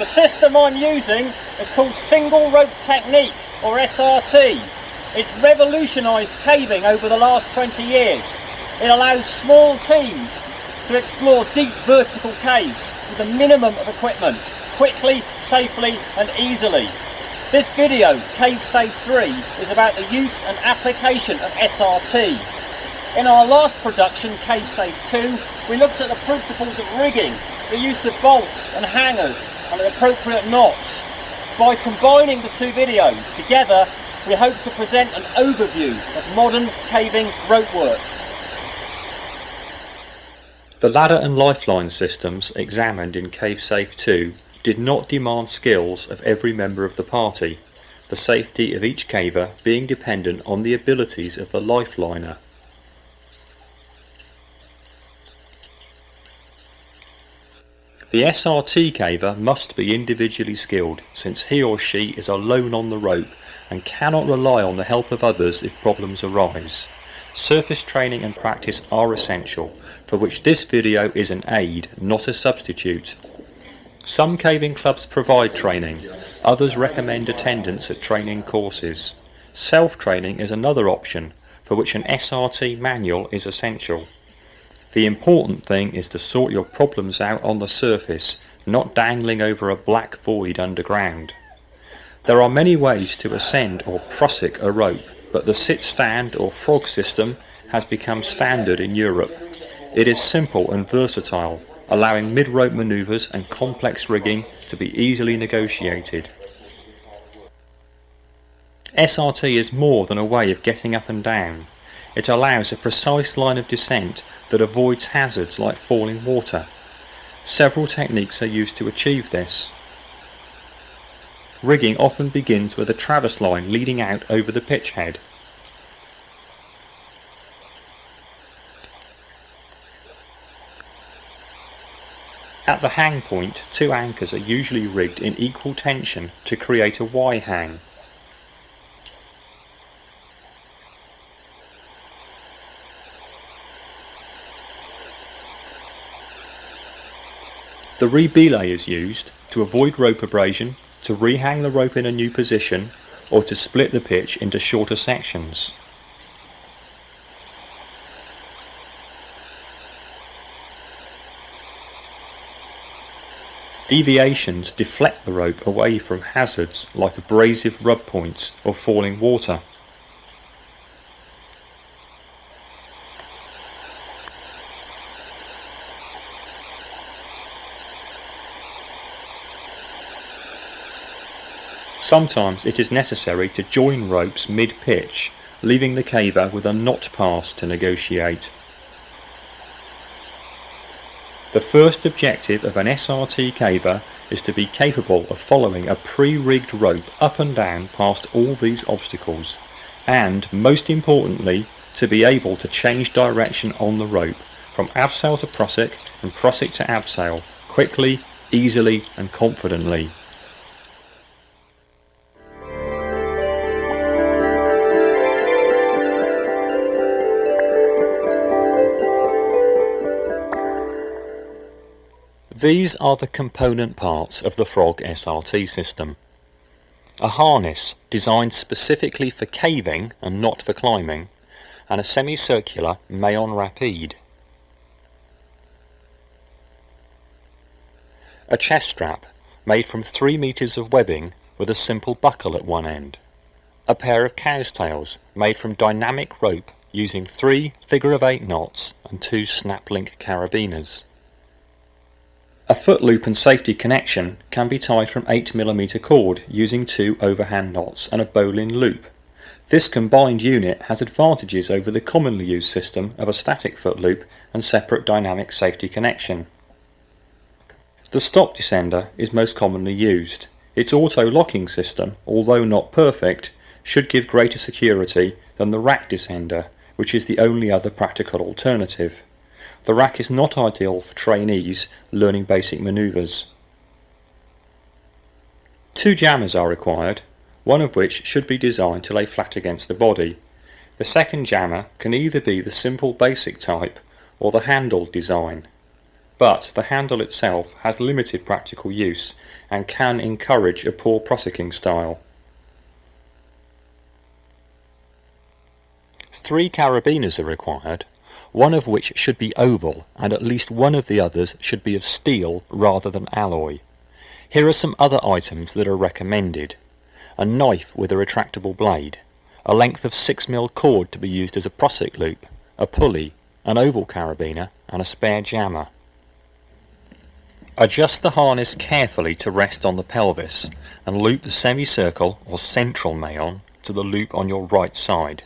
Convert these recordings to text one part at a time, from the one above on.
The system I'm using is called single rope technique, or SRT. It's revolutionised caving over the last 20 years. It allows small teams to explore deep vertical caves with a minimum of equipment, quickly, safely and easily. This video, Cave Safe 3, is about the use and application of SRT. In our last production, Cave Safe 2, we looked at the principles of rigging, the use of bolts and hangers and the appropriate knots. By combining the two videos together, we hope to present an overview of modern caving rope work. The ladder and lifeline systems examined in Cave Safe 2 did not demand skills of every member of the party, the safety of each caver being dependent on the abilities of the lifeliner. The SRT caver must be individually skilled, since he or she is alone on the rope and cannot rely on the help of others if problems arise. Surface training and practice are essential, for which this video is an aid, not a substitute. Some caving clubs provide training, others recommend attendance at training courses. Self-training is another option, for which an SRT manual is essential. The important thing is to sort your problems out on the surface, not dangling over a black void underground. There are many ways to ascend or prussic a rope, but the sit-stand or frog system has become standard in Europe. It is simple and versatile, allowing mid-rope manoeuvres and complex rigging to be easily negotiated. SRT is more than a way of getting up and down. It allows a precise line of descent that avoids hazards like falling water. Several techniques are used to achieve this. Rigging often begins with a traverse line leading out over the pitch head. At the hang point, two anchors are usually rigged in equal tension to create a Y hang. The rebelay is used to avoid rope abrasion, to rehang the rope in a new position, or to split the pitch into shorter sections. Deviations deflect the rope away from hazards like abrasive rub points or falling water. Sometimes it is necessary to join ropes mid-pitch, leaving the caver with a knot pass to negotiate. The first objective of an SRT caver is to be capable of following a pre-rigged rope up and down past all these obstacles, and, most importantly, to be able to change direction on the rope, from abseil to prussic and prussic to abseil, quickly, easily and confidently. These are the component parts of the Frog SRT system. A harness designed specifically for caving and not for climbing, and a semicircular maillon rapide. A chest strap made from 3 meters of webbing with a simple buckle at one end. A pair of cow's tails made from dynamic rope using 3 figure-of-8 knots and 2 snap-link carabiners. A foot loop and safety connection can be tied from 8mm cord using 2 overhand knots and a bowline loop. This combined unit has advantages over the commonly used system of a static foot loop and separate dynamic safety connection. The stop descender is most commonly used. Its auto-locking system, although not perfect, should give greater security than the rack descender, which is the only other practical alternative. The rack is not ideal for trainees learning basic manoeuvres. 2 jammers are required, one of which should be designed to lay flat against the body. The second jammer can either be the simple basic type or the handled design. but the handle itself has limited practical use and can encourage a poor prussiking style. 3 carabiners are required, one of which should be oval and at least one of the others should be of steel rather than alloy. Here are some other items that are recommended. A knife with a retractable blade, a length of 6mm cord to be used as a prussic loop, a pulley, an oval carabiner and a spare jammer. Adjust the harness carefully to rest on the pelvis and loop the semicircle or central mayon to the loop on your right side.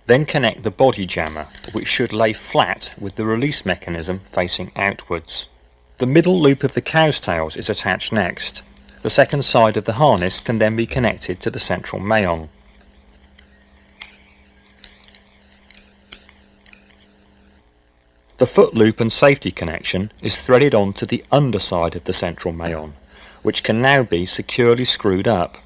Then connect the body jammer, which should lay flat with the release mechanism facing outwards. The middle loop of the cow's tails is attached next. The second side of the harness can then be connected to the central mayon. The foot loop and safety connection is threaded onto the underside of the central mayon, which can now be securely screwed up.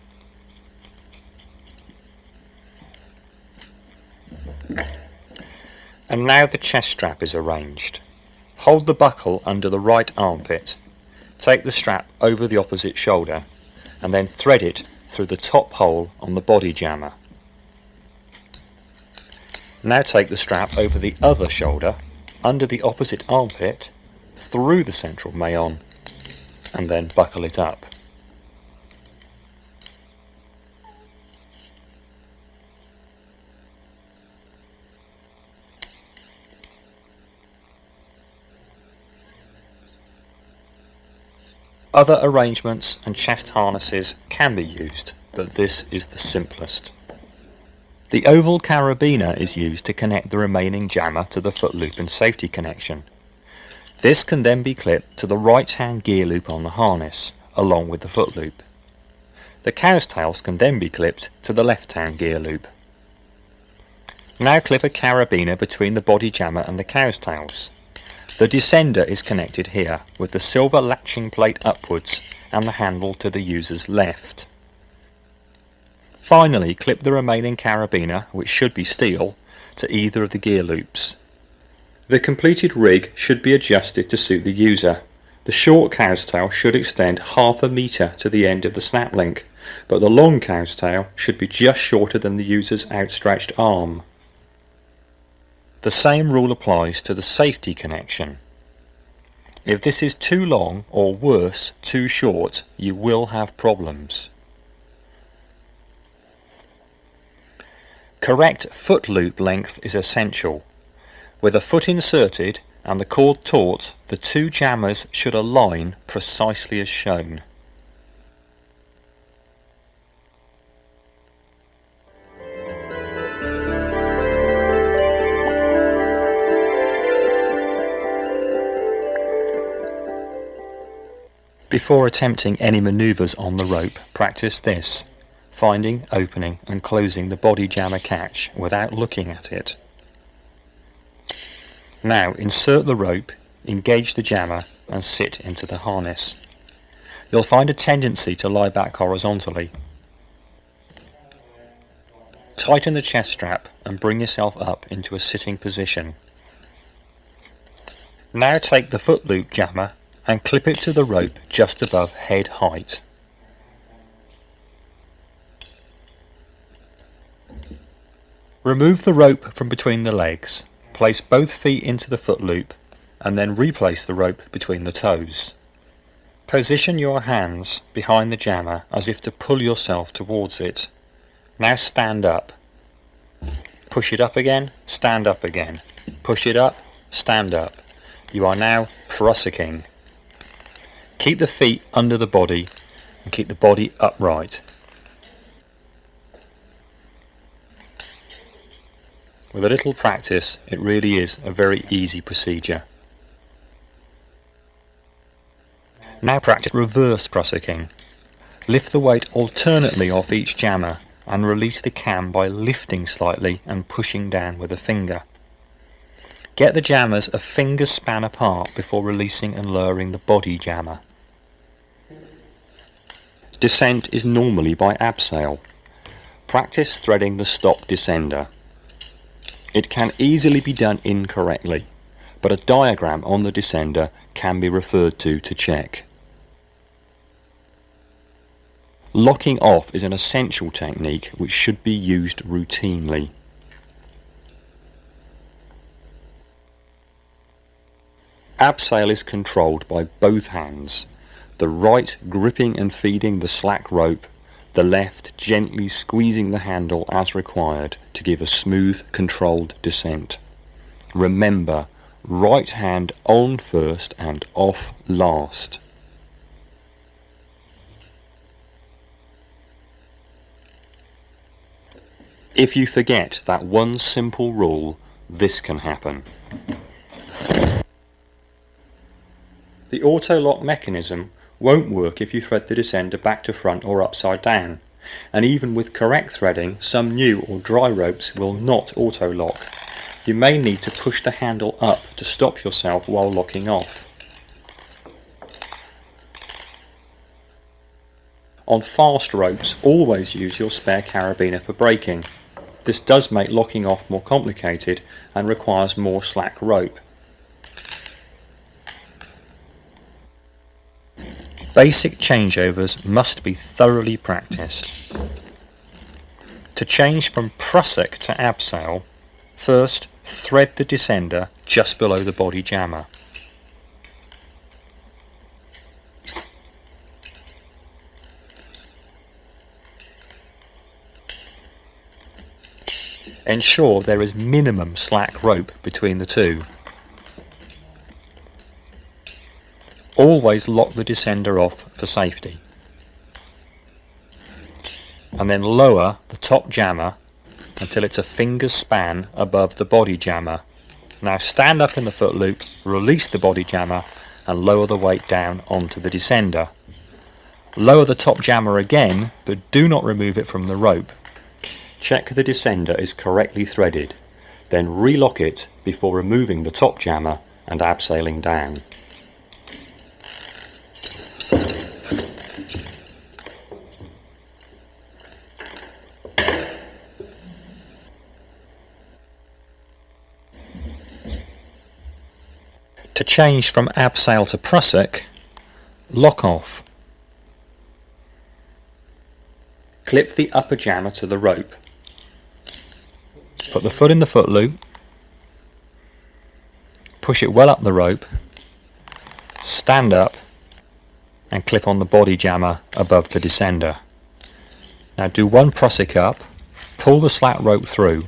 And now the chest strap is arranged. Hold the buckle under the right armpit. Take the strap over the opposite shoulder and then thread it through the top hole on the body jammer. Now take the strap over the other shoulder, under the opposite armpit, through the central mayon and then buckle it up. Other arrangements and chest harnesses can be used, but this is the simplest. The oval carabiner is used to connect the remaining jammer to the foot loop and safety connection. This can then be clipped to the right hand gear loop on the harness, along with the foot loop. The cow's tails can then be clipped to the left hand gear loop. Now clip a carabiner between the body jammer and the cow's tails. The descender is connected here with the silver latching plate upwards and the handle to the user's left. Finally, clip the remaining carabiner, which should be steel, to either of the gear loops. The completed rig should be adjusted to suit the user. The short cow's tail should extend 1/2 metre to the end of the snap link, but the long cow's tail should be just shorter than the user's outstretched arm. The same rule applies to the safety connection. If this is too long, or worse, too short, you will have problems. Correct foot loop length is essential. With a foot inserted and the cord taut, the 2 jammers should align precisely as shown. Before attempting any manoeuvres on the rope, practice this: finding, opening and closing the body jammer catch without looking at it. Now insert the rope, engage the jammer and sit into the harness. You'll find a tendency to lie back horizontally. Tighten the chest strap and bring yourself up into a sitting position. Now take the foot loop jammer and clip it to the rope just above head height. Remove the rope from between the legs, place both feet into the foot loop and then replace the rope between the toes. Position your hands behind the jammer as if to pull yourself towards it. Now stand up. Push it up again, stand up again. Push it up, stand up. You are now prussiking. Keep the feet under the body and keep the body upright. With a little practice, it really is a very easy procedure. Now practice reverse prussiking. Lift the weight alternately off each jammer and release the cam by lifting slightly and pushing down with a finger. Get the jammers a finger span apart before releasing and lowering the body jammer. Descent is normally by abseil. Practice threading the stop descender. It can easily be done incorrectly. but a diagram on the descender can be referred to check. Locking off is an essential technique which should be used routinely. Abseil is controlled by both hands, the right gripping and feeding the slack rope, the left gently squeezing the handle as required to give a smooth, controlled descent. Remember, right hand on first and off last. If you forget that one simple rule, this can happen. The auto-lock mechanism won't work if you thread the descender back to front or upside down, and even with correct threading, some new or dry ropes will not auto-lock. You may need to push the handle up to stop yourself while locking off. On fast ropes, always use your spare carabiner for braking. This does make locking off more complicated and requires more slack rope. Basic changeovers must be thoroughly practiced. To change from prusik to abseil, first thread the descender just below the body jammer. Ensure there is minimum slack rope between the two. Always lock the descender off for safety. And then lower the top jammer until it's a finger's span above the body jammer. Now stand up in the foot loop, release the body jammer and lower the weight down onto the descender. Lower the top jammer again, but do not remove it from the rope. Check the descender is correctly threaded, then relock it before removing the top jammer and abseiling down. To change from abseil to prusik, lock off. Clip the upper jammer to the rope. Put the foot in the foot loop, push it well up the rope, stand up and clip on the body jammer above the descender. Now do one prusik up, pull the slack rope through,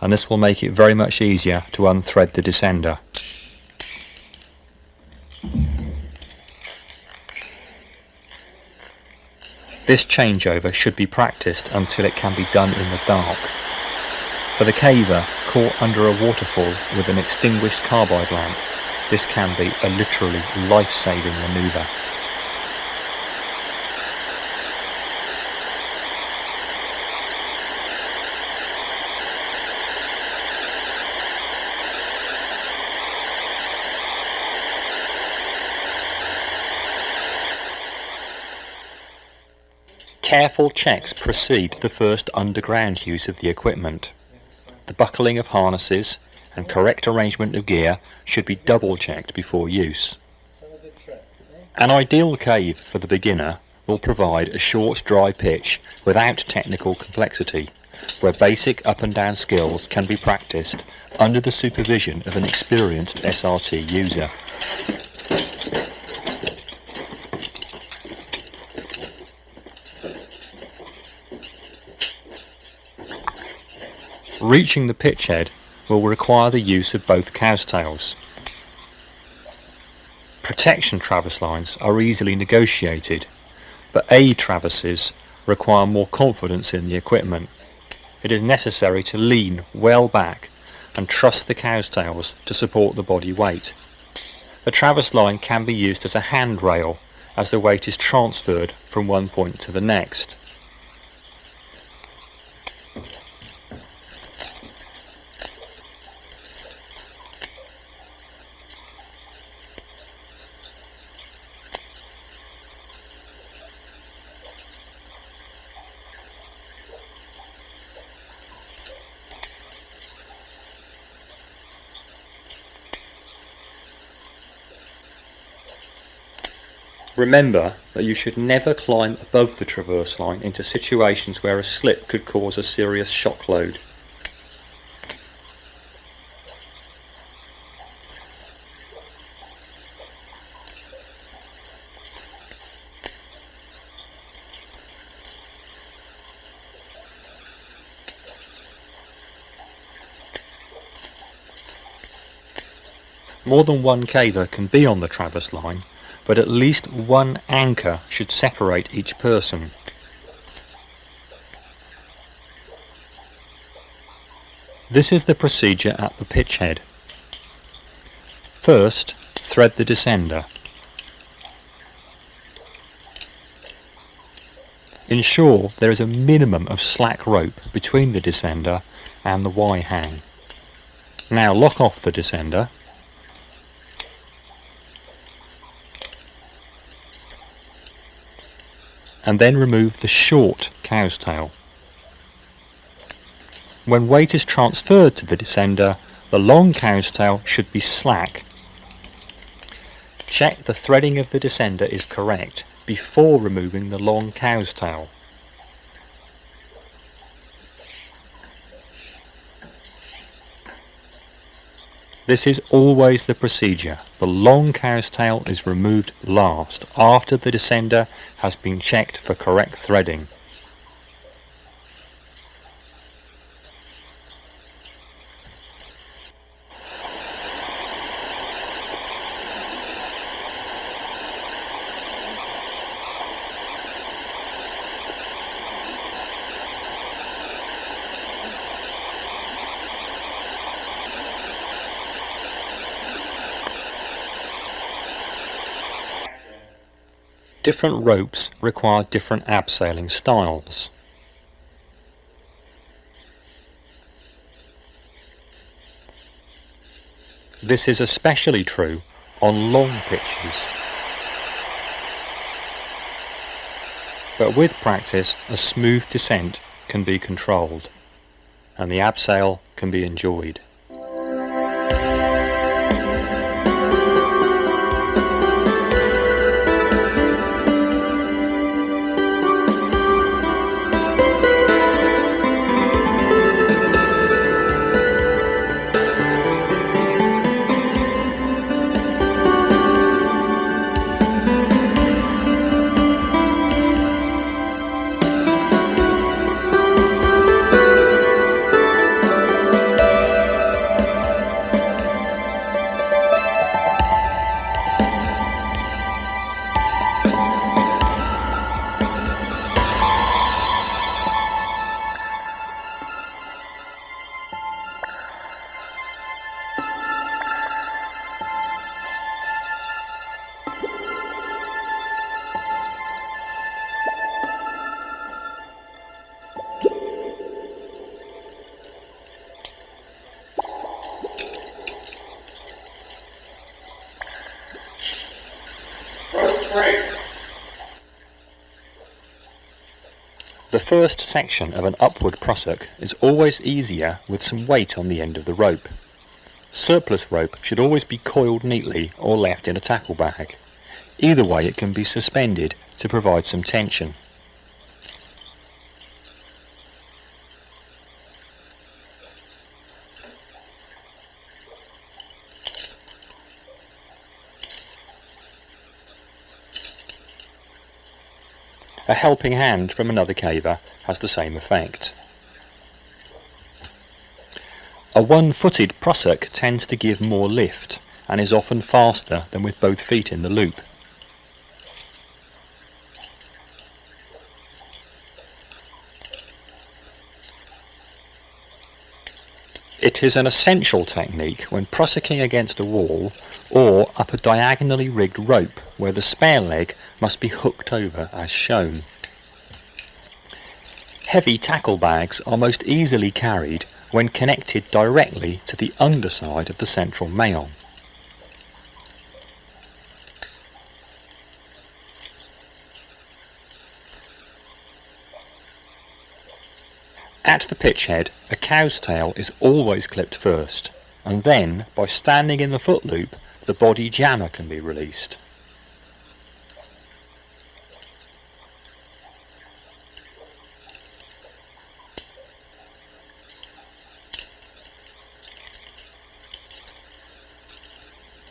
and this will make it very much easier to unthread the descender. This changeover should be practiced until it can be done in the dark. For the caver caught under a waterfall with an extinguished carbide lamp, this can be a literally life-saving manoeuvre. Careful checks precede the first underground use of the equipment. The buckling of harnesses and correct arrangement of gear should be double checked before use. An ideal cave for the beginner will provide a short dry pitch without technical complexity, where basic up and down skills can be practiced under the supervision of an experienced SRT user. Reaching the pitch head will require the use of both cowstails. Protection traverse lines are easily negotiated, but A traverses require more confidence in the equipment. It is necessary to lean well back and trust the cowstails to support the body weight. The traverse line can be used as a handrail as the weight is transferred from one point to the next. Remember that you should never climb above the traverse line into situations where a slip could cause a serious shock load. More than one caver can be on the traverse line, but at least one anchor should separate each person. This is the procedure at the pitch head. First, thread the descender. Ensure there is a minimum of slack rope between the descender and the Y-hang. Now lock off the descender. And then remove the short cow's tail. When weight is transferred to the descender, the long cow's tail should be slack. Check the threading of the descender is correct before removing the long cow's tail. This is always the procedure. The long cow's tail is removed last, after the descender has been checked for correct threading. Different ropes require different abseiling styles. This is especially true on long pitches. But with practice, a smooth descent can be controlled, and the abseil can be enjoyed. The first section of an upward prusik is always easier with some weight on the end of the rope. Surplus rope should always be coiled neatly or left in a tackle bag. Either way it can be suspended to provide some tension. A helping hand from another caver has the same effect. A one-footed prusik tends to give more lift and is often faster than with both feet in the loop. It is an essential technique when prussiking against a wall or up a diagonally rigged rope where the spare leg must be hooked over as shown. Heavy tackle bags are most easily carried when connected directly to the underside of the central mail. At the pitch head, a cow's tail is always clipped first, and then, by standing in the foot loop, the body jammer can be released.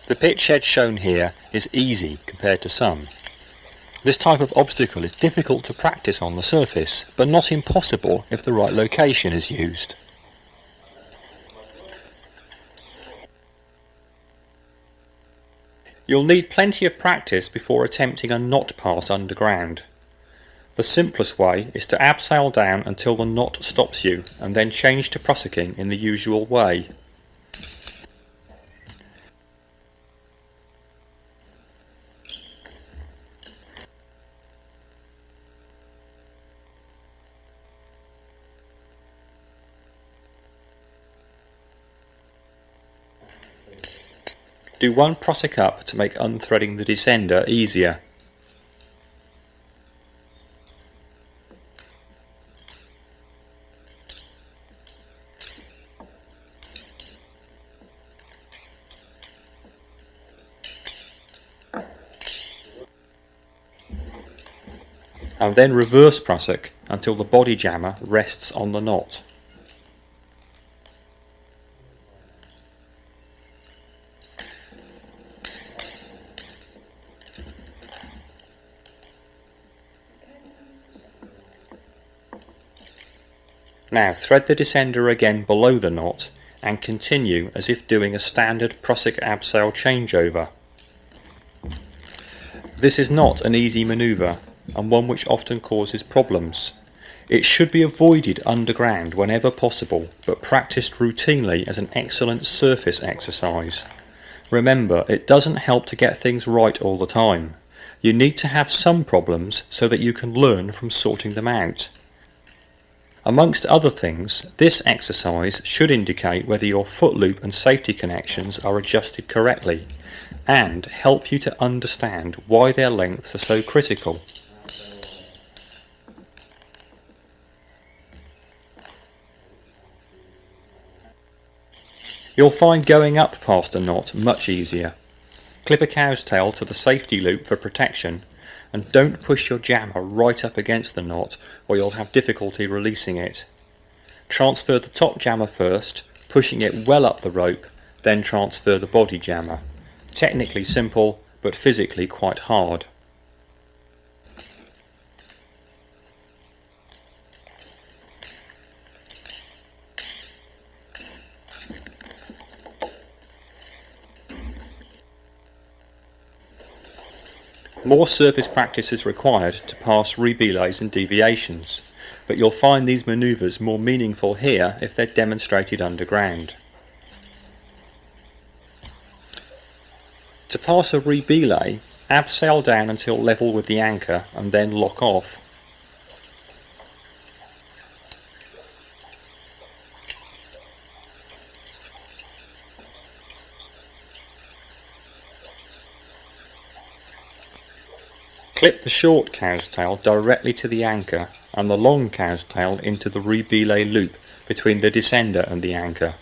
The pitch edge shown here is easy compared to some. This type of obstacle is difficult to practice on the surface, but not impossible if the right location is used. You'll need plenty of practice before attempting a knot pass underground. The simplest way is to abseil down until the knot stops you and then change to prussiking in the usual way. Do one prussic up to make unthreading the descender easier. And then reverse prussic until the body jammer rests on the knot. Now thread the descender again below the knot and continue as if doing a standard prussic abseil changeover. This is not an easy manoeuvre and one which often causes problems. It should be avoided underground whenever possible, but practiced routinely as an excellent surface exercise. Remember, it doesn't help to get things right all the time. You need to have some problems so that you can learn from sorting them out. Amongst other things, this exercise should indicate whether your foot loop and safety connections are adjusted correctly, and help you to understand why their lengths are so critical. You'll find going up past a knot much easier. Clip a cow's tail to the safety loop for protection, and don't push your jammer right up against the knot or you'll have difficulty releasing it. Transfer the top jammer first, pushing it well up the rope, then transfer the body jammer. Technically simple, but physically quite hard. More surface practice is required to pass rebelays and deviations, but you'll find these manoeuvres more meaningful here if they're demonstrated underground. To pass a rebelay, abseil down until level with the anchor and then lock off. Clip the short cow's tail directly to the anchor and the long cow's tail into the rebelay loop between the descender and the anchor.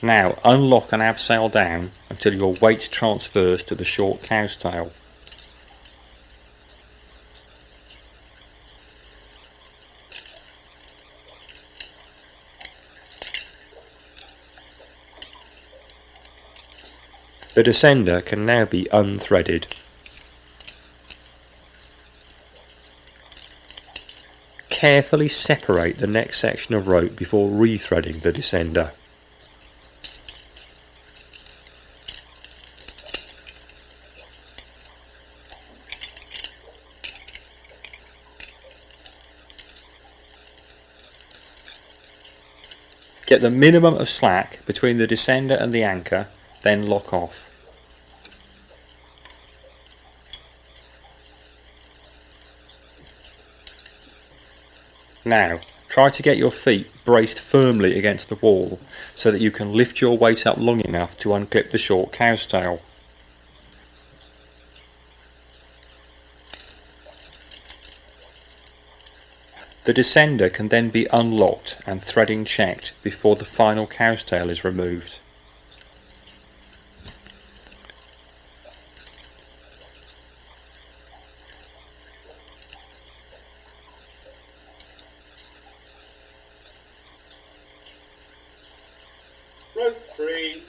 Now unlock and abseil down until your weight transfers to the short cow's tail. The descender can now be unthreaded. Carefully separate the next section of rope before rethreading the descender. Get the minimum of slack between the descender and the anchor, then lock off. Now, try to get your feet braced firmly against the wall so that you can lift your weight up long enough to unclip the short cow's tail. The descender can then be unlocked and threading checked before the final cow's tail is removed. Rope 3.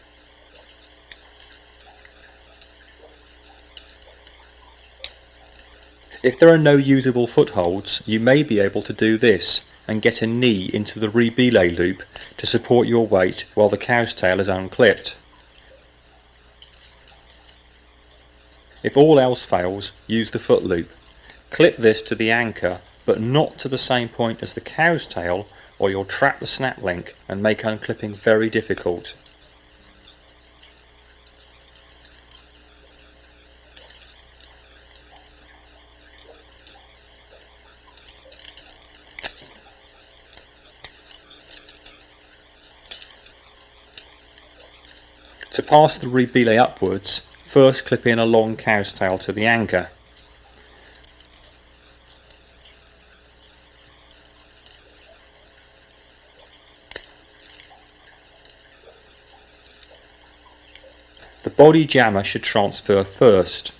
If there are no usable footholds, you may be able to do this and get a knee into the rebelay loop to support your weight while the cow's tail is unclipped. If all else fails, use the foot loop. Clip this to the anchor, but not to the same point as the cow's tail, or you'll trap the snap link and make unclipping very difficult. To pass the rebelay upwards, first clip in a long cow's tail to the anchor. The body jammer should transfer first.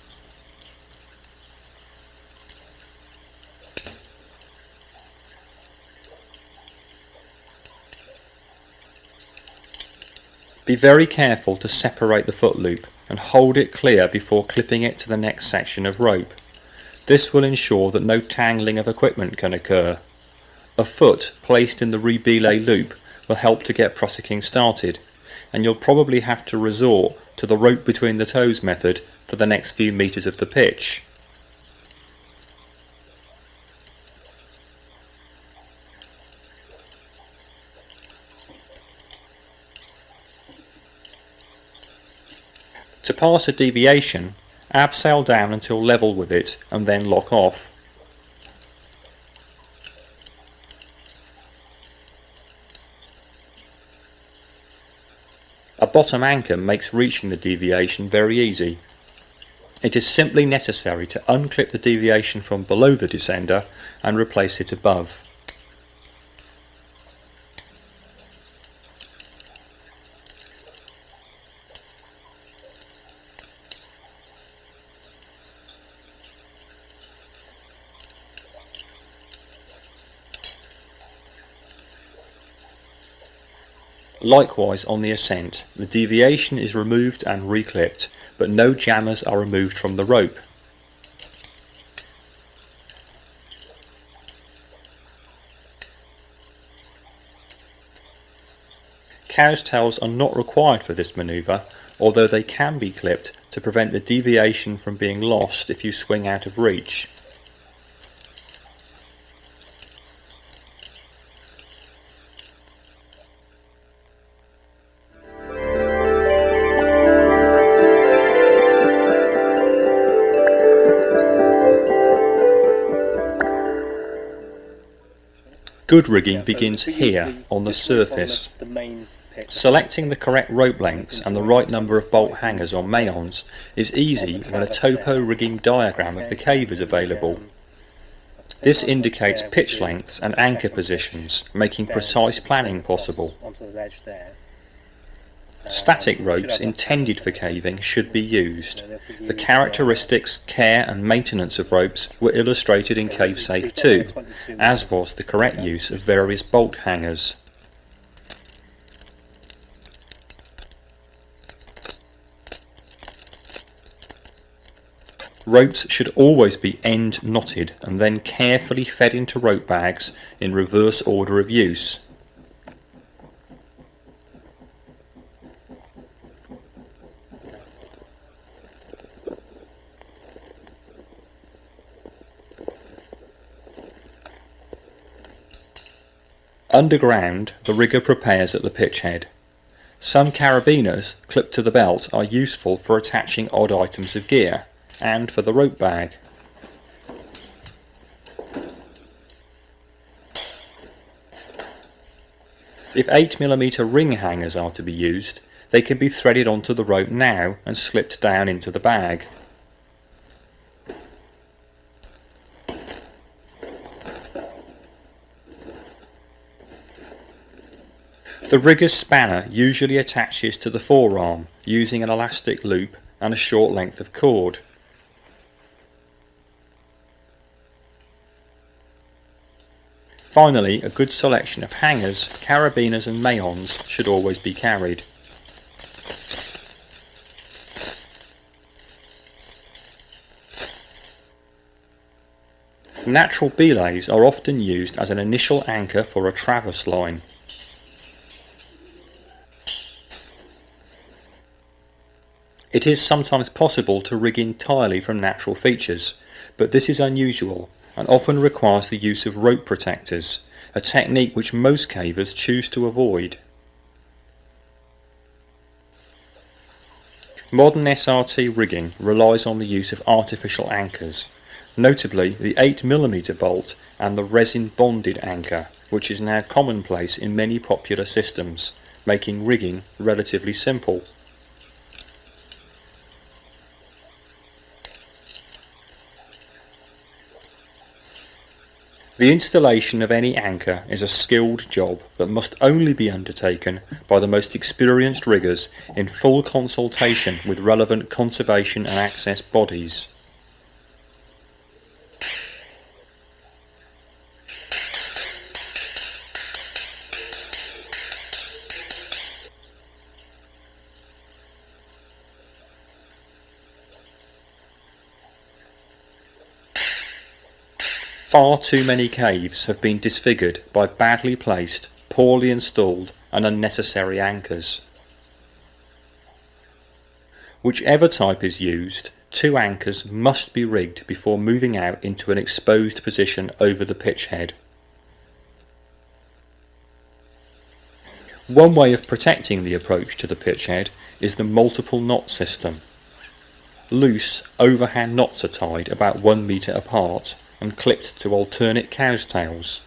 Be very careful to separate the foot loop and hold it clear before clipping it to the next section of rope. This will ensure that no tangling of equipment can occur. A foot placed in the rebelay loop will help to get prussiking started, and you'll probably have to resort to the rope between the toes method for the next few metres of the pitch. To pass a deviation, abseil down until level with it and then lock off. A bottom anchor makes reaching the deviation very easy. It is simply necessary to unclip the deviation from below the descender and replace it above. Likewise on the ascent, the deviation is removed and reclipped, but no jammers are removed from the rope. Cow's tails are not required for this manoeuvre, although they can be clipped to prevent the deviation from being lost if you swing out of reach. Good rigging begins here on the surface. Selecting the correct rope lengths and the right number of bolt hangers or mayons is easy when a topo rigging diagram of the cave is available. This indicates pitch lengths and anchor positions, making precise planning possible. Static ropes intended for caving should be used. The characteristics, care and maintenance of ropes were illustrated in Cave Safe 2, as was the correct use of various bolt hangers. Ropes should always be end knotted and then carefully fed into rope bags in reverse order of use. Underground, the rigger prepares at the pitch head. Some carabiners clipped to the belt are useful for attaching odd items of gear and for the rope bag. If 8mm ring hangers are to be used, they can be threaded onto the rope now and slipped down into the bag. The rigger's spanner usually attaches to the forearm using an elastic loop and a short length of cord. Finally, a good selection of hangers, carabiners and mayons should always be carried. Natural belays are often used as an initial anchor for a traverse line. It is sometimes possible to rig entirely from natural features, but this is unusual and often requires the use of rope protectors, a technique which most cavers choose to avoid. Modern SRT rigging relies on the use of artificial anchors, notably the 8mm bolt and the resin bonded anchor, which is now commonplace in many popular systems, making rigging relatively simple. The installation of any anchor is a skilled job that must only be undertaken by the most experienced riggers in full consultation with relevant conservation and access bodies. Far too many caves have been disfigured by badly placed, poorly installed and unnecessary anchors. Whichever type is used, 2 anchors must be rigged before moving out into an exposed position over the pitch head. One way of protecting the approach to the pitch head is the multiple knot system. Loose overhand knots are tied about 1 metre apart and clipped to alternate cow's tails.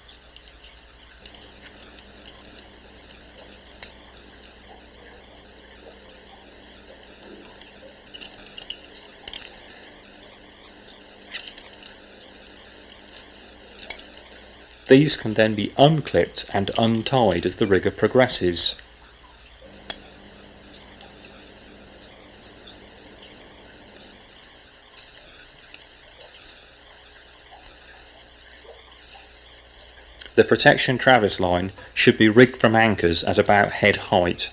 These can then be unclipped and untied as the rigger progresses. The protection traverse line should be rigged from anchors at about head height.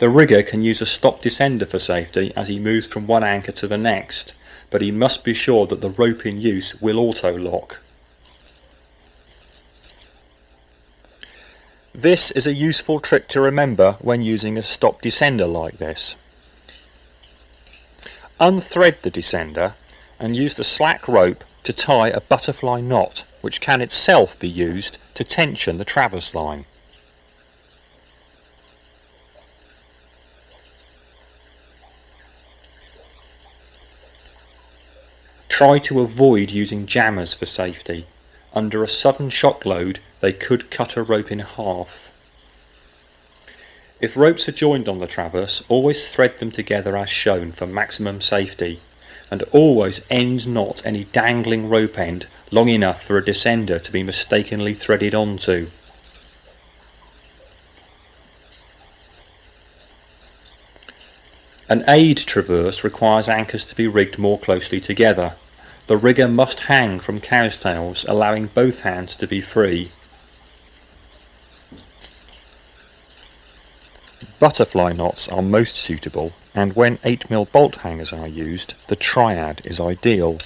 The rigger can use a stop descender for safety as he moves from one anchor to the next, but he must be sure that the rope in use will auto lock. This is a useful trick to remember when using a stop descender like this. Unthread the descender and use the slack rope to tie a butterfly knot, which can itself be used to tension the traverse line. Try to avoid using jammers for safety. Under a sudden shock load, they could cut a rope in half. If ropes are joined on the traverse, always thread them together as shown for maximum safety, and always end knot any dangling rope end long enough for a descender to be mistakenly threaded onto. An aid traverse requires anchors to be rigged more closely together. The rigger must hang from cow's tails, allowing both hands to be free. Butterfly knots are most suitable, and when 8mm bolt hangers are used, the triad is ideal.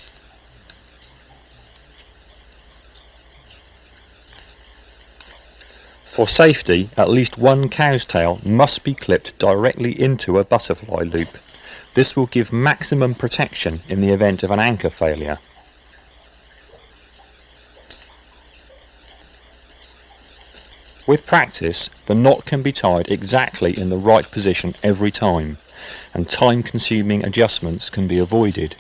For safety, at least one cow's tail must be clipped directly into a butterfly loop. This will give maximum protection in the event of an anchor failure. With practice, the knot can be tied exactly in the right position every time, and time-consuming adjustments can be avoided.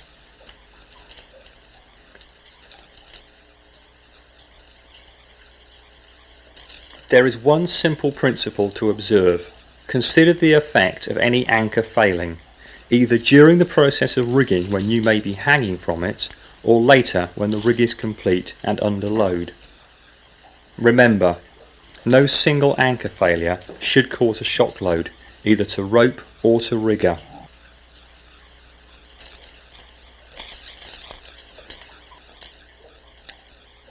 There is one simple principle to observe. Consider the effect of any anchor failing, either during the process of rigging when you may be hanging from it, or later when the rig is complete and under load. Remember, no single anchor failure should cause a shock load, either to rope or to rigger.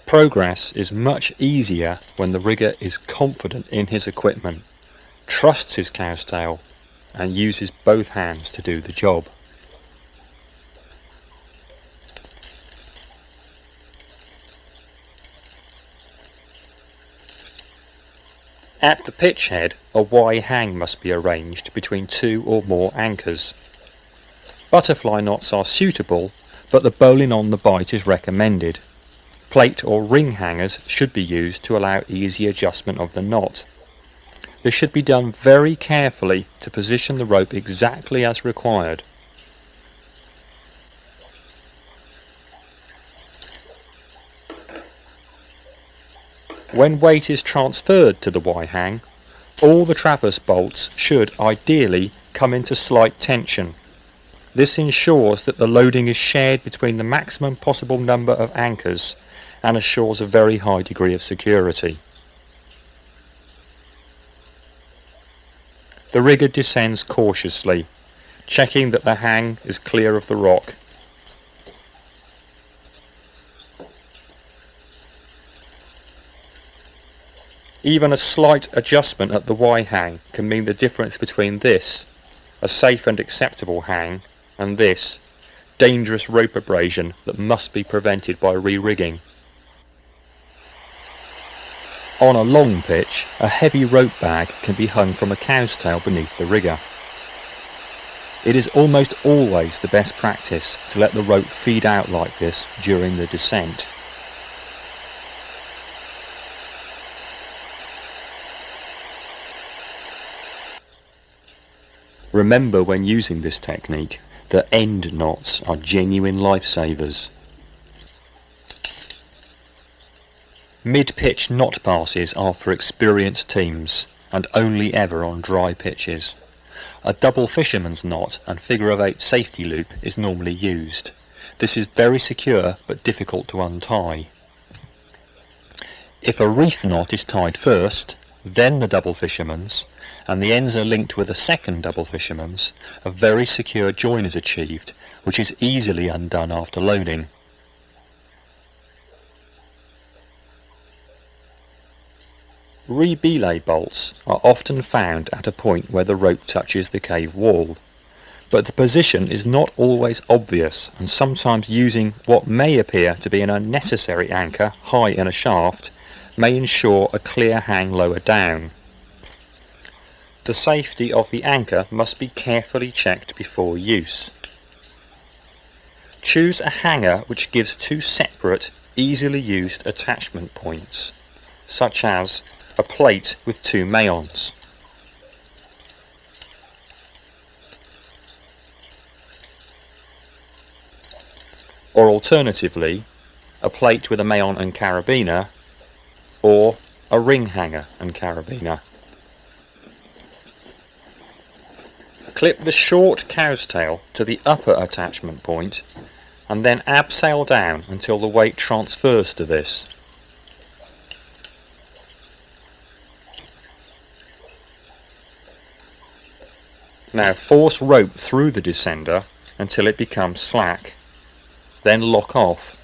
Progress is much easier when the rigger is confident in his equipment, trusts his cow's tail, and uses both hands to do the job. At the pitch head, a Y hang must be arranged between 2 or more anchors. Butterfly knots are suitable, but the bowling on the bight is recommended. Plate or ring hangers should be used to allow easy adjustment of the knot. This should be done very carefully to position the rope exactly as required. When weight is transferred to the Y-hang, all the traverse bolts should ideally come into slight tension. This ensures that the loading is shared between the maximum possible number of anchors and assures a very high degree of security. The rigger descends cautiously, checking that the hang is clear of the rock. Even a slight adjustment at the Y-hang can mean the difference between this, a safe and acceptable hang, and this, dangerous rope abrasion that must be prevented by re-rigging. On a long pitch, a heavy rope bag can be hung from a cow's tail beneath the rigger. It is almost always the best practice to let the rope feed out like this during the descent. Remember when using this technique that end knots are genuine lifesavers. Mid-pitch knot passes are for experienced teams and only ever on dry pitches. A double fisherman's knot and figure-of-8 safety loop is normally used. This is very secure but difficult to untie. If a reef knot is tied first, then the double fisherman's, and the ends are linked with a second double fisherman's, a very secure join is achieved, which is easily undone after loading. Rebelay bolts are often found at a point where the rope touches the cave wall, but the position is not always obvious, and sometimes using what may appear to be an unnecessary anchor high in a shaft may ensure a clear hang lower down. The safety of the anchor must be carefully checked before use. Choose a hanger which gives 2 separate, easily used attachment points, such as a plate with 2 mayons. Or alternatively, a plate with a mayon and carabiner, or a ring hanger and carabiner. Clip the short cow's tail to the upper attachment point and then abseil down until the weight transfers to this. Now force rope through the descender until it becomes slack, then lock off.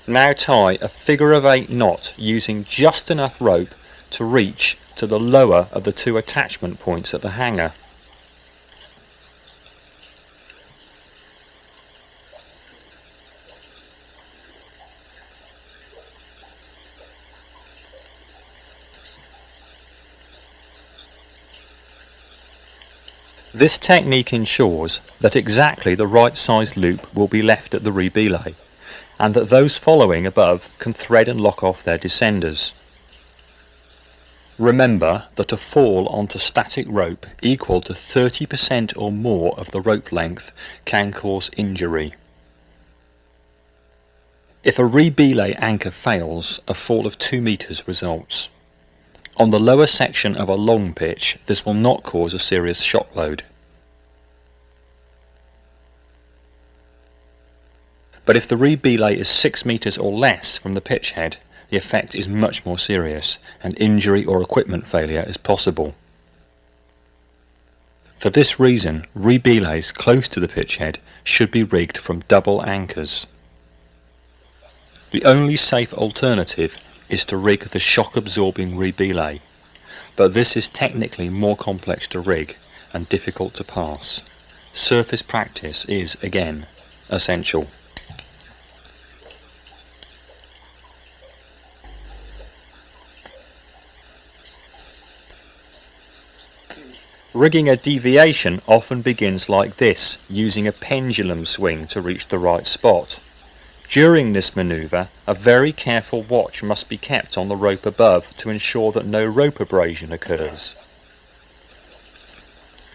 Now tie a figure-of-8 knot using just enough rope to reach to the lower of the 2 attachment points at the hanger. This technique ensures that exactly the right size loop will be left at the rebelay, and that those following above can thread and lock off their descenders. Remember that a fall onto static rope equal to 30% or more of the rope length can cause injury. If a rebelay anchor fails, a fall of 2 meters results. On the lower section of a long pitch, this will not cause a serious shock load. But if the rebelay is 6 meters or less from the pitch head, the effect is much more serious, and injury or equipment failure is possible. For this reason, rebelays close to the pitch head should be rigged from double anchors. The only safe alternative is to rig the shock-absorbing rebelay, but this is technically more complex to rig and difficult to pass. Surface practice is, again, essential. Rigging a deviation often begins like this, using a pendulum swing to reach the right spot. During this manoeuvre, a very careful watch must be kept on the rope above to ensure that no rope abrasion occurs.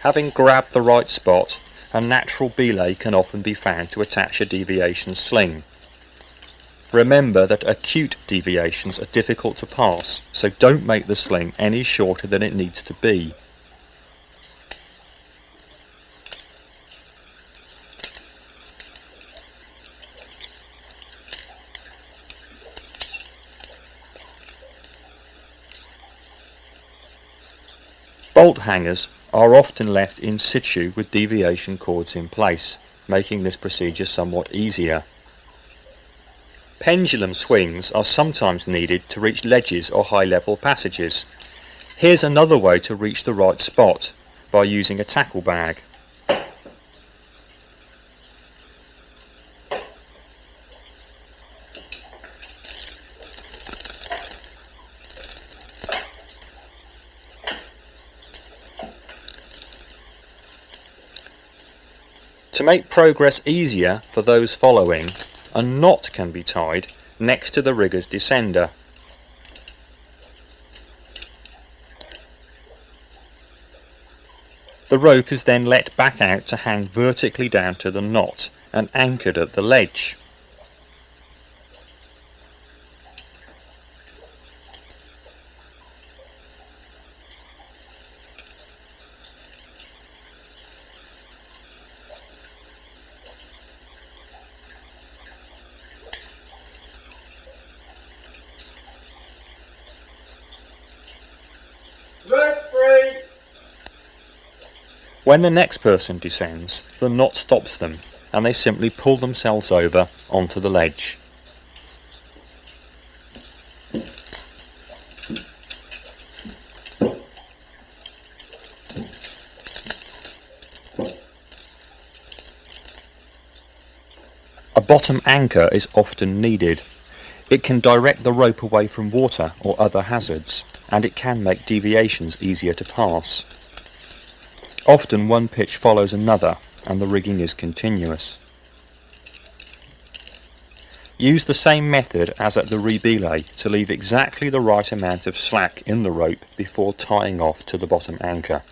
Having grabbed the right spot, a natural belay can often be found to attach a deviation sling. Remember that acute deviations are difficult to pass, so don't make the sling any shorter than it needs to be. Bolt hangers are often left in situ with deviation cords in place, making this procedure somewhat easier. Pendulum swings are sometimes needed to reach ledges or high-level passages. Here's another way to reach the right spot, by using a tackle bag. To make progress easier for those following, a knot can be tied next to the rigger's descender. The rope is then let back out to hang vertically down to the knot and anchored at the ledge. When the next person descends, the knot stops them and they simply pull themselves over onto the ledge. A bottom anchor is often needed. It can direct the rope away from water or other hazards, and it can make deviations easier to pass. Often one pitch follows another and the rigging is continuous. Use the same method as at the rebelay to leave exactly the right amount of slack in the rope before tying off to the bottom anchor.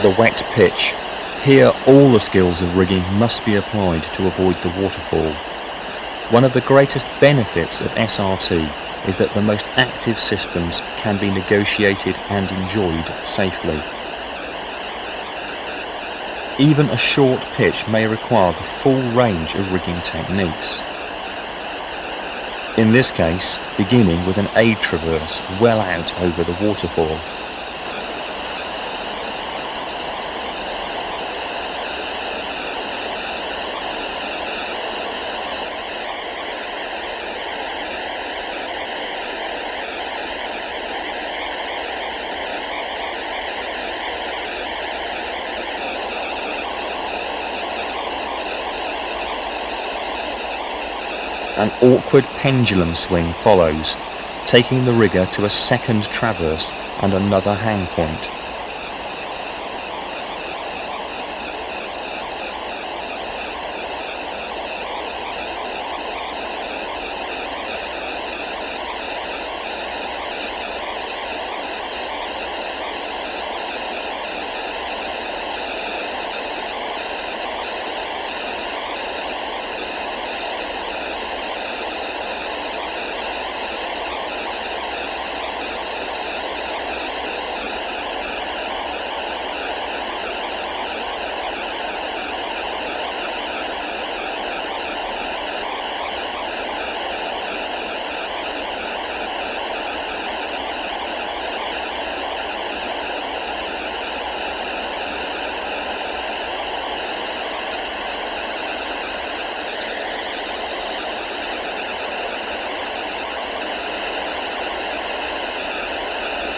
The wet pitch. Here all the skills of rigging must be applied to avoid the waterfall. One of the greatest benefits of SRT is that the most active systems can be negotiated and enjoyed safely. Even a short pitch may require the full range of rigging techniques. In this case, beginning with an aid traverse well out over the waterfall. An awkward pendulum swing follows, taking the rigger to a second traverse and another hang point.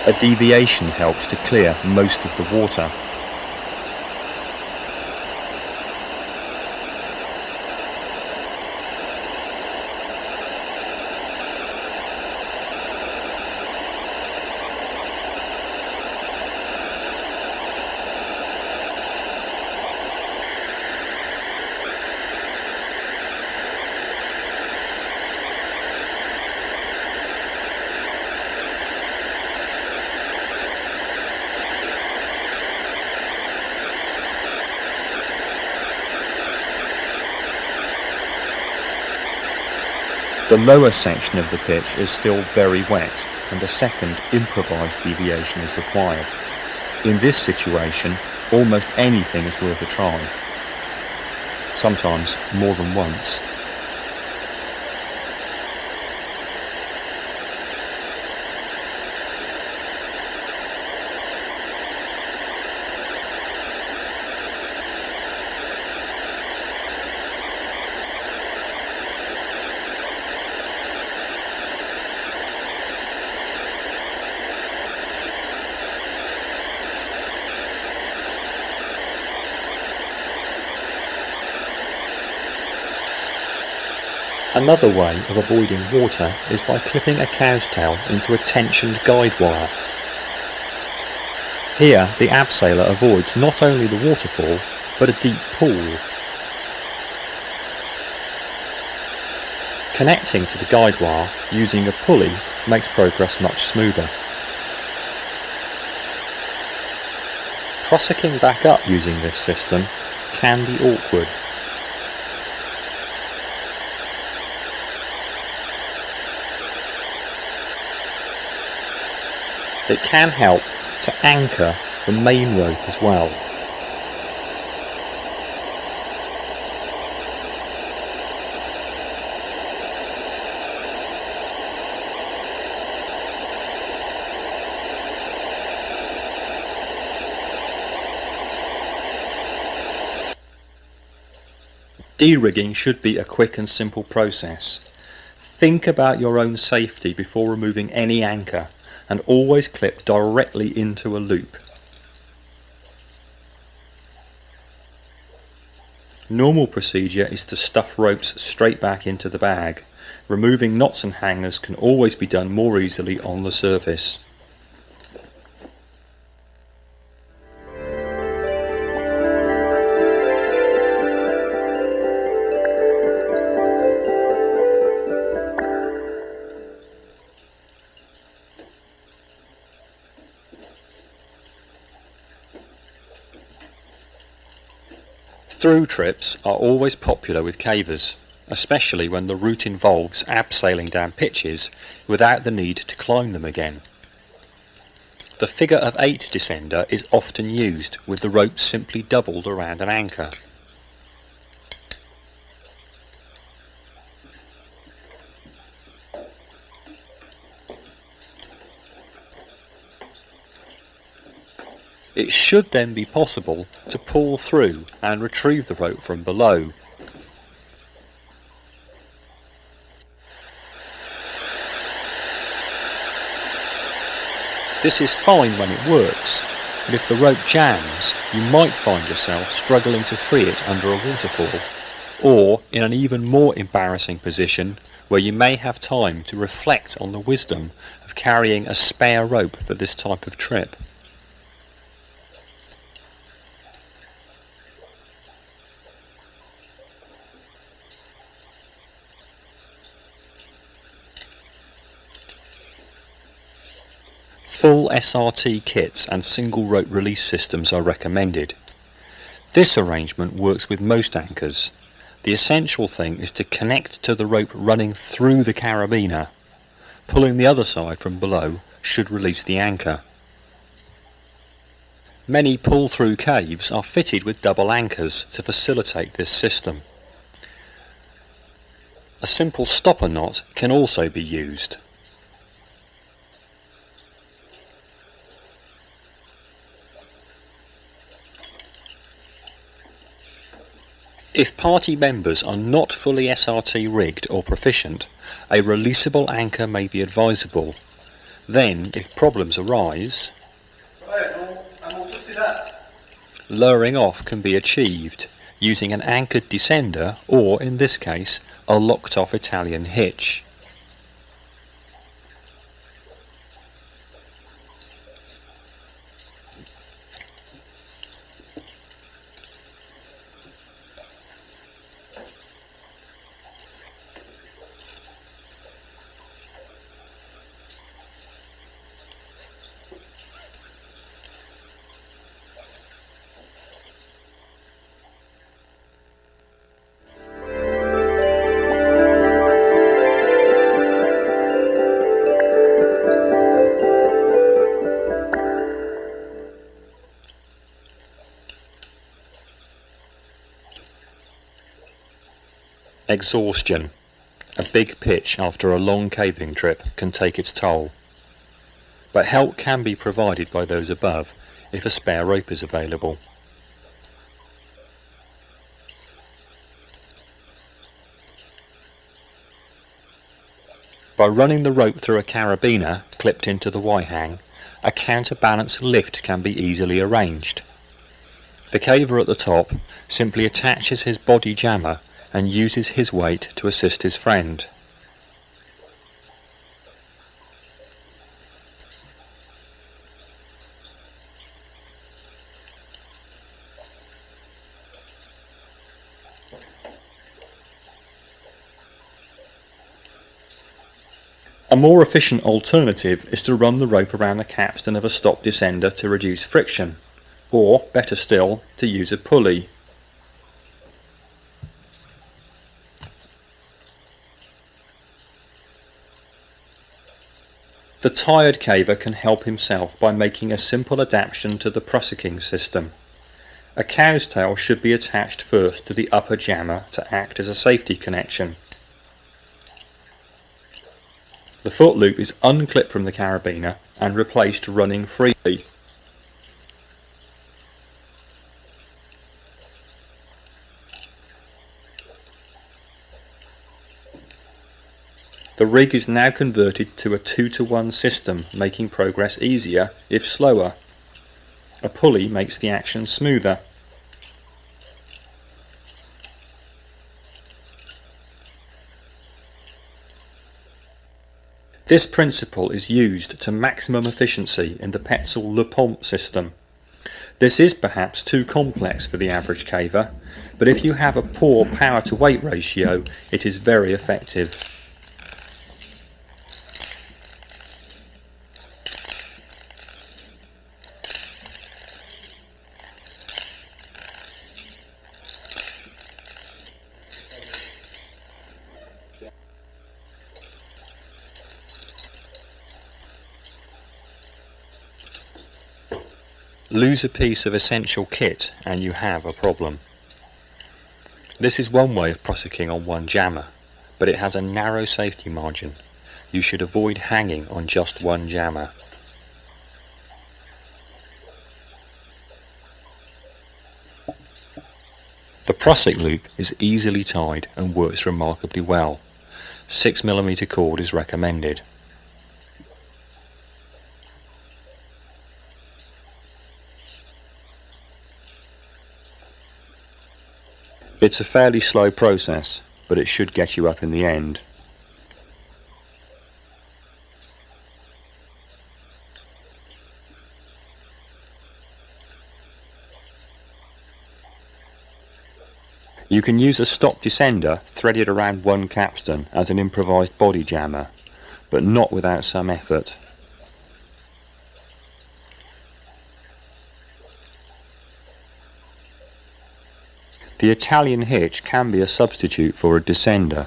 A deviation helps to clear most of the water. The lower section of the pitch is still very wet, and a second improvised deviation is required. In this situation, almost anything is worth a try, sometimes more than once. Another way of avoiding water is by clipping a cow's tail into a tensioned guide wire. Here the abseiler avoids not only the waterfall, but a deep pool. Connecting to the guide wire using a pulley makes progress much smoother. Prussiking back up using this system can be awkward. It can help to anchor the main rope as well. De-rigging should be a quick and simple process. Think about your own safety before removing any anchor, and always clip directly into a loop. Normal procedure is to stuff ropes straight back into the bag. Removing knots and hangers can always be done more easily on the surface. Through trips are always popular with cavers, especially when the route involves abseiling down pitches without the need to climb them again. The figure of 8 descender is often used, with the rope simply doubled around an anchor. It should then be possible to pull through and retrieve the rope from below. This is fine when it works, but if the rope jams, you might find yourself struggling to free it under a waterfall, or in an even more embarrassing position where you may have time to reflect on the wisdom of carrying a spare rope for this type of trip. Full SRT kits and single rope release systems are recommended. This arrangement works with most anchors. The essential thing is to connect to the rope running through the carabiner. Pulling the other side from below should release the anchor. Many pull-through caves are fitted with double anchors to facilitate this system. A simple stopper knot can also be used. If party members are not fully SRT rigged or proficient, a releasable anchor may be advisable. Then, if problems arise, lowering off can be achieved using an anchored descender or, in this case, a locked off Italian hitch. Exhaustion. A big pitch after a long caving trip can take its toll. But help can be provided by those above if a spare rope is available. By running the rope through a carabiner clipped into the Y-hang, a counterbalance lift can be easily arranged. The caver at the top simply attaches his body jammer and uses his weight to assist his friend. A more efficient alternative is to run the rope around the capstan of a stop descender to reduce friction, or, better still, to use a pulley. The tired caver can help himself by making a simple adaptation to the prussiking system. A cow's tail should be attached first to the upper jammer to act as a safety connection. The foot loop is unclipped from the carabiner and replaced running freely. The rig is now converted to a 2-to-1 system, making progress easier, if slower. A pulley makes the action smoother. This principle is used to maximum efficiency in the Petzl Le Pont system. This is perhaps too complex for the average caver, but if you have a poor power to weight ratio, it is very effective. Lose a piece of essential kit and you have a problem. This is one way of prussiking on one jammer, but it has a narrow safety margin. You should avoid hanging on just one jammer. The prussic loop is easily tied and works remarkably well. 6mm cord is recommended. It's a fairly slow process, but it should get you up in the end. You can use a stop descender threaded around one capstan as an improvised body jammer, but not without some effort. The Italian hitch can be a substitute for a descender,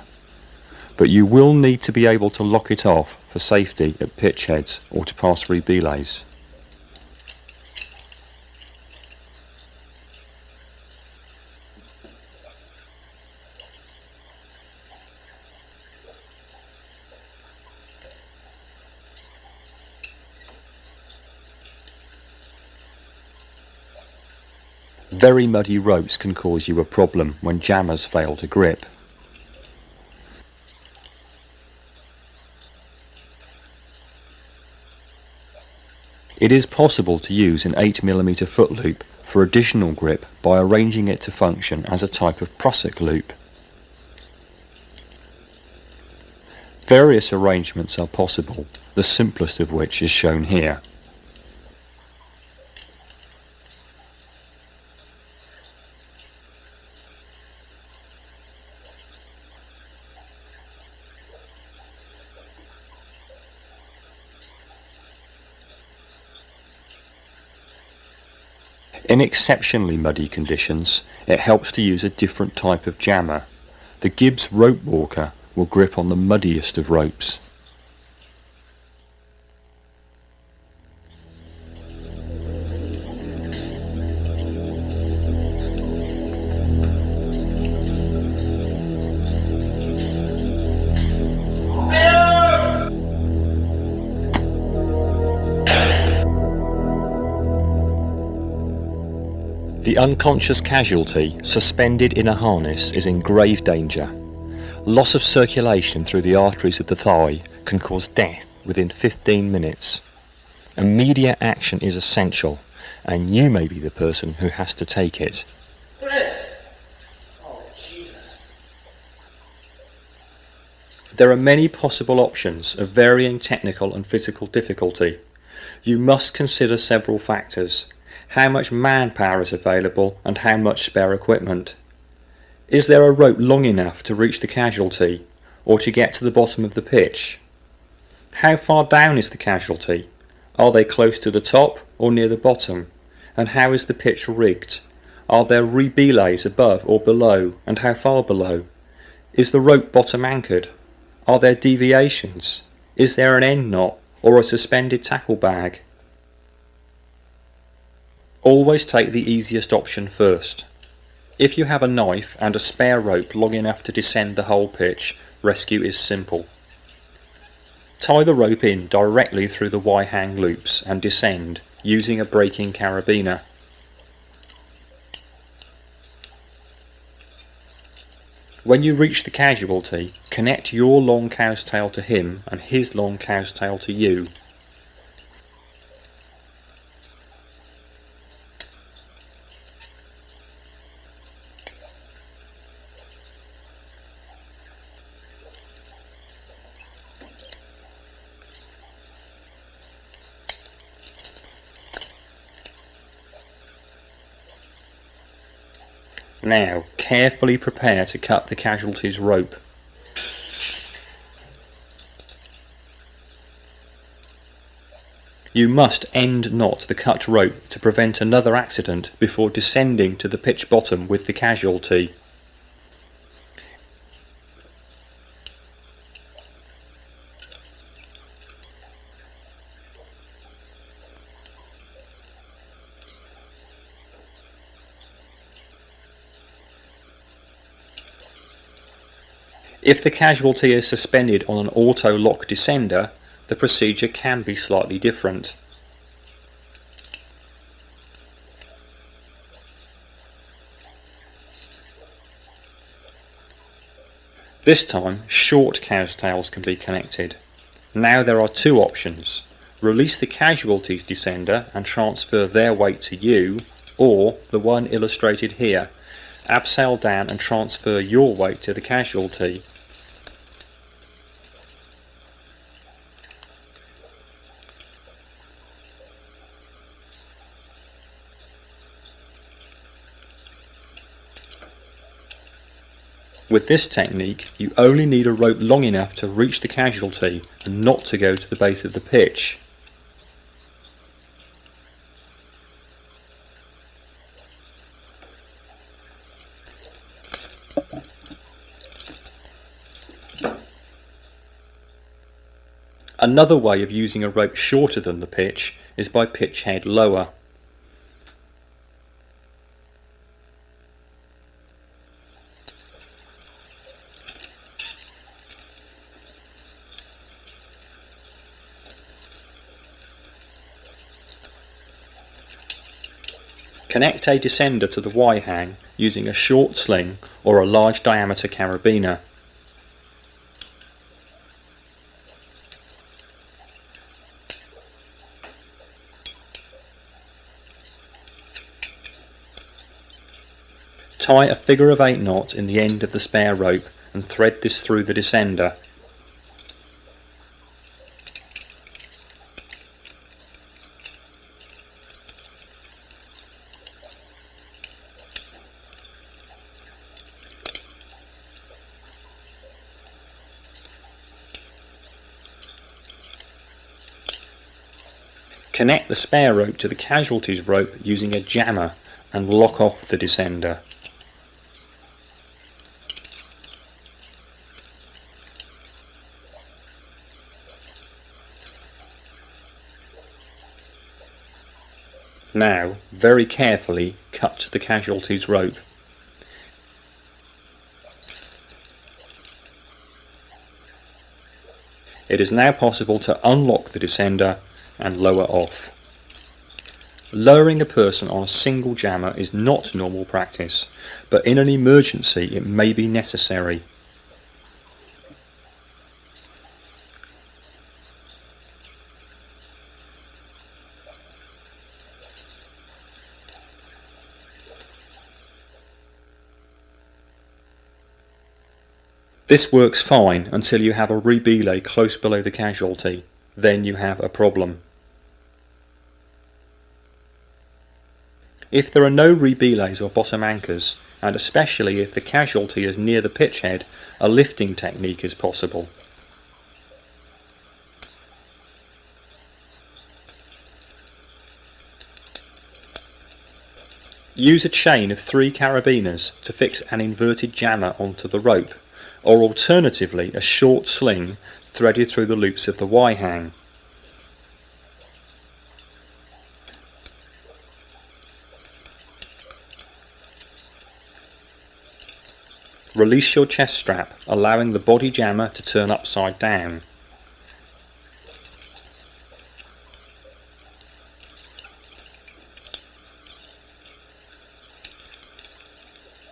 but you will need to be able to lock it off for safety at pitch heads or to pass rebelays. Very muddy ropes can cause you a problem when jammers fail to grip. It is possible to use an 8mm foot loop for additional grip by arranging it to function as a type of prusik loop. Various arrangements are possible, the simplest of which is shown here. In exceptionally muddy conditions, it helps to use a different type of jammer. The Gibbs rope walker will grip on the muddiest of ropes. The unconscious casualty suspended in a harness is in grave danger. Loss of circulation through the arteries of the thigh can cause death within 15 minutes. Immediate action is essential, and you may be the person who has to take it. Oh, Jesus. There are many possible options of varying technical and physical difficulty. You must consider several factors: how much manpower is available and how much spare equipment. Is there a rope long enough to reach the casualty or to get to the bottom of the pitch? How far down is the casualty? Are they close to the top or near the bottom? And how is the pitch rigged? Are there rebelays above or below, and how far below? Is the rope bottom anchored? Are there deviations? Is there an end knot or a suspended tackle bag? Always take the easiest option first. If you have a knife and a spare rope long enough to descend the whole pitch, rescue is simple. Tie the rope in directly through the Y-hang loops and descend using a braking carabiner. When you reach the casualty, connect your long cow's tail to him and his long cow's tail to you. Now, carefully prepare to cut the casualty's rope. You must end knot the cut rope to prevent another accident before descending to the pitch bottom with the casualty. If the casualty is suspended on an auto-lock descender, the procedure can be slightly different. This time, short cow's tails can be connected. Now there are two options: release the casualty's descender and transfer their weight to you, or the one illustrated here, abseil down and transfer your weight to the casualty. With this technique, you only need a rope long enough to reach the casualty and not to go to the base of the pitch. Another way of using a rope shorter than the pitch is by pitch head lower. Connect a descender to the Y-hang using a short sling or a large diameter carabiner. Tie a figure-of-8 knot in the end of the spare rope and thread this through the descender. Connect the spare rope to the casualties rope using a jammer and lock off the descender. Now, very carefully cut the casualties rope. It is now possible to unlock the descender and lower off. Lowering a person on a single jammer is not normal practice, but in an emergency it may be necessary. This works fine until you have a rebelay close below the casualty. Then you have a problem. If there are no rebelays or bottom anchors, and especially if the casualty is near the pitch head, a lifting technique is possible. Use a chain of 3 carabiners to fix an inverted jammer onto the rope, or alternatively a short sling threaded through the loops of the Y-hang. Release your chest strap, allowing the body jammer to turn upside down.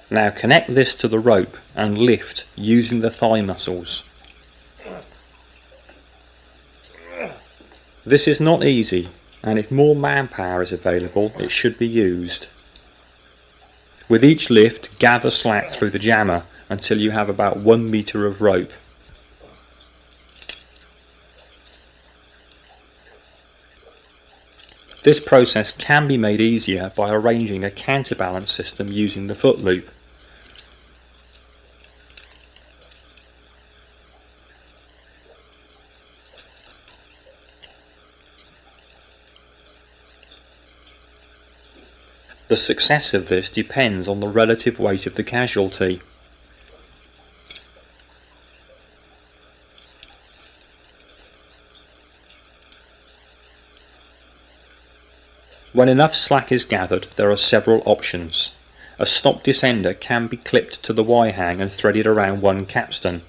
Now connect this to the rope and lift using the thigh muscles. This is not easy, and if more manpower is available, it should be used. With each lift, gather slack through the jammer until you have about 1 metre of rope. This process can be made easier by arranging a counterbalance system using the foot loop. The success of this depends on the relative weight of the casualty. When enough slack is gathered, there are several options. A stop descender can be clipped to the Y-hang and threaded around one capstan.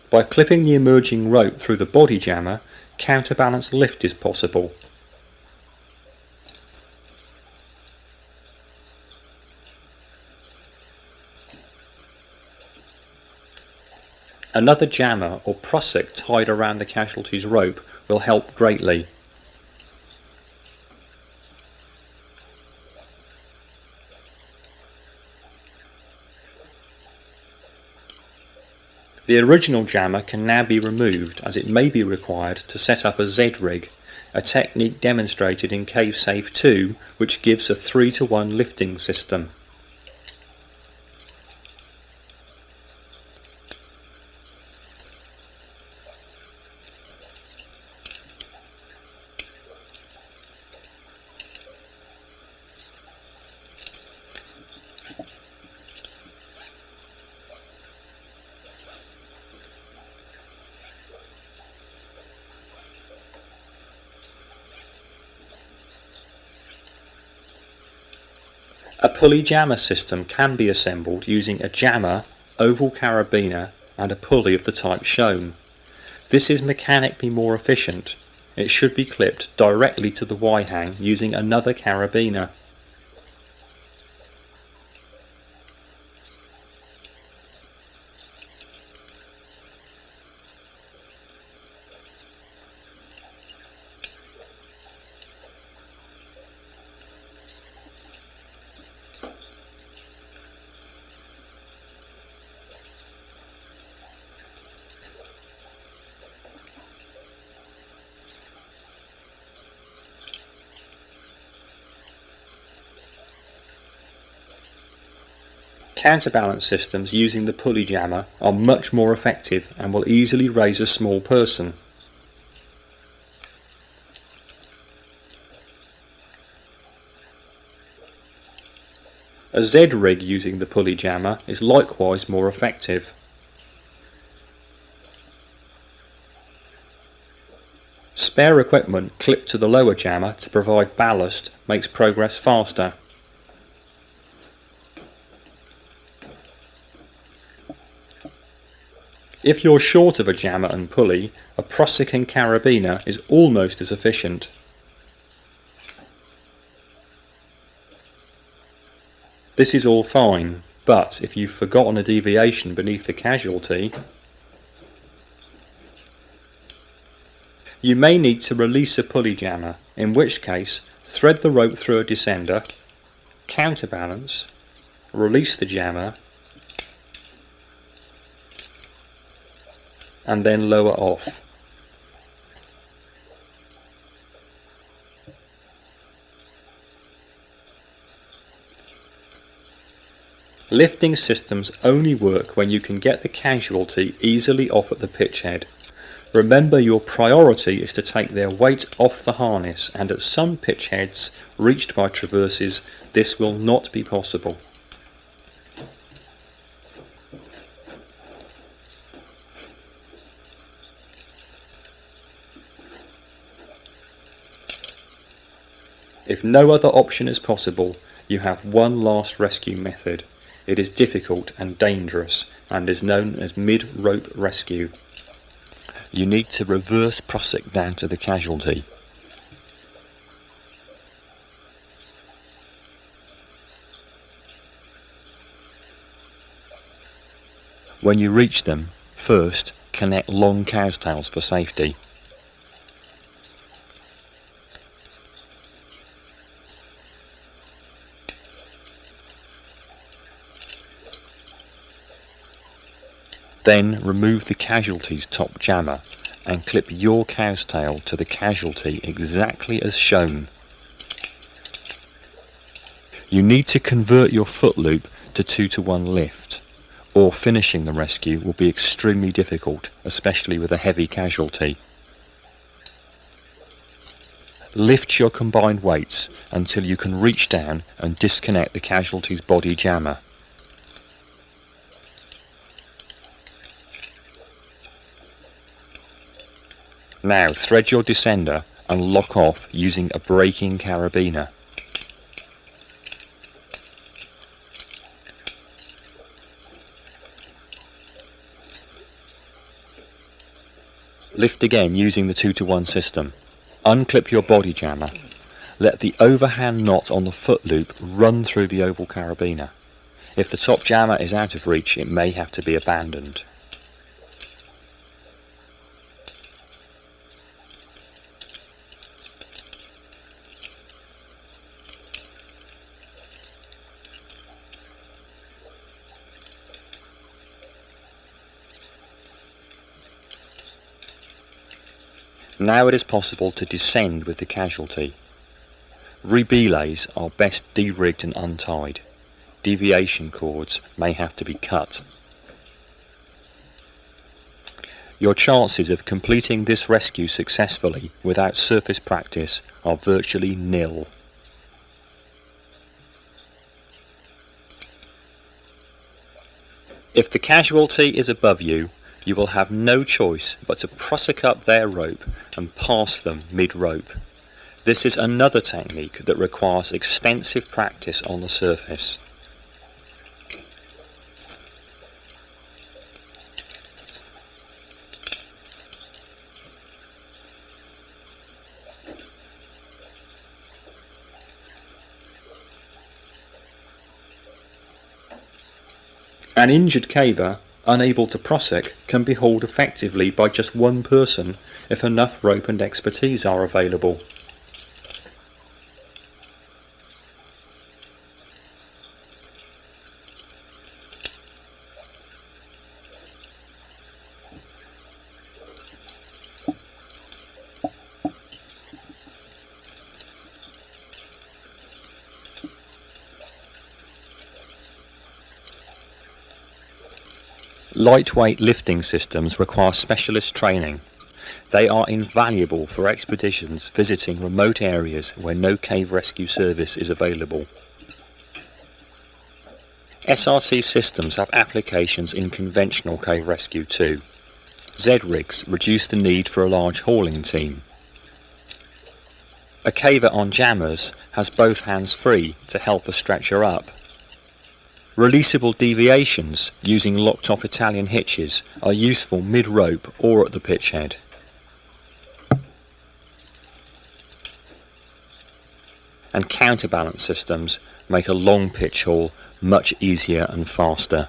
By clipping the emerging rope through the body jammer, counterbalance lift is possible. Another jammer or prussic tied around the casualty's rope will help greatly. The original jammer can now be removed, as it may be required to set up a Z-rig, a technique demonstrated in Cave Safe 2 which gives a 3-to-1 lifting system. A pulley jammer system can be assembled using a jammer, oval carabiner and a pulley of the type shown. This is mechanically more efficient. It should be clipped directly to the Y-hang using another carabiner. Counterbalance systems using the pulley jammer are much more effective and will easily raise a small person. A Z-rig using the pulley jammer is likewise more effective. Spare equipment clipped to the lower jammer to provide ballast makes progress faster. If you're short of a jammer and pulley, a prussiking carabiner is almost as efficient. This is all fine, but if you've forgotten a deviation beneath the casualty, you may need to release a pulley jammer, in which case thread the rope through a descender, counterbalance, release the jammer, and then lower off. Lifting systems only work when you can get the casualty easily off at the pitch head. Remember, your priority is to take their weight off the harness, and at some pitch heads reached by traverses this will not be possible. If no other option is possible, you have one last rescue method. It is difficult and dangerous and is known as mid-rope rescue. You need to reverse prussic down to the casualty. When you reach them, first connect long cow's tails for safety. Then remove the casualty's top jammer and clip your cow's tail to the casualty exactly as shown. You need to convert your foot loop to 2-to-1 lift, or finishing the rescue will be extremely difficult, especially with a heavy casualty. Lift your combined weights until you can reach down and disconnect the casualty's body jammer. Now thread your descender and lock off using a braking carabiner. Lift again using the 2-to-1 system. Unclip your body jammer. Let the overhand knot on the foot loop run through the oval carabiner. If the top jammer is out of reach, it may have to be abandoned. Now it is possible to descend with the casualty. Rebelays are best de-rigged and untied. Deviation cords may have to be cut. Your chances of completing this rescue successfully without surface practice are virtually nil. If the casualty is above you, you will have no choice but to prussic up their rope and pass them mid-rope. This is another technique that requires extensive practice on the surface. An injured caver, unable to prussic, can be hauled effectively by just one person if enough rope and expertise are available. Lightweight lifting systems require specialist training. They are invaluable for expeditions visiting remote areas where no cave rescue service is available. SRT systems have applications in conventional cave rescue too. Z-rigs reduce the need for a large hauling team. A caver on jammers has both hands free to help a stretcher up. Releasable deviations using locked off Italian hitches are useful mid-rope or at the pitch head. And counterbalance systems make a long pitch haul much easier and faster.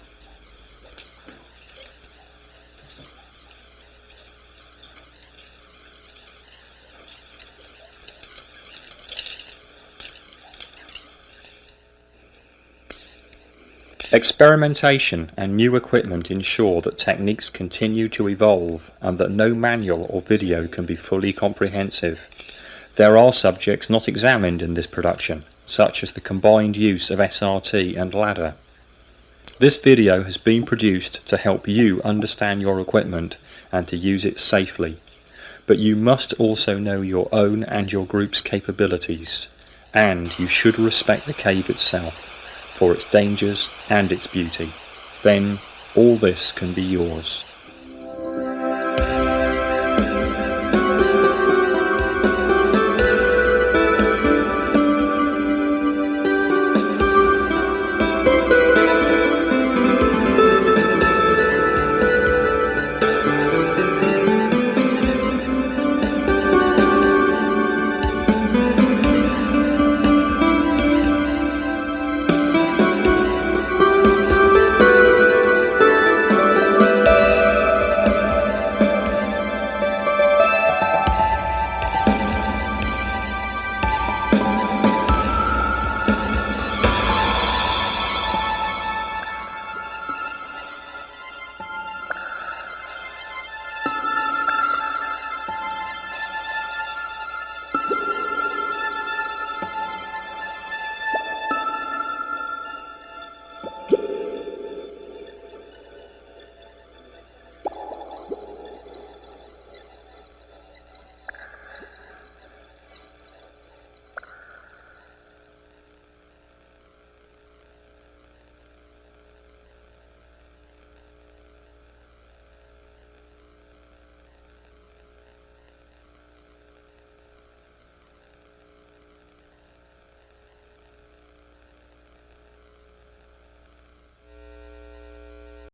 Experimentation and new equipment ensure that techniques continue to evolve and that no manual or video can be fully comprehensive. There are subjects not examined in this production, such as the combined use of SRT and ladder. This video has been produced to help you understand your equipment and to use it safely, but you must also know your own and your group's capabilities, and you should respect the cave itself for its dangers and its beauty. Then all this can be yours.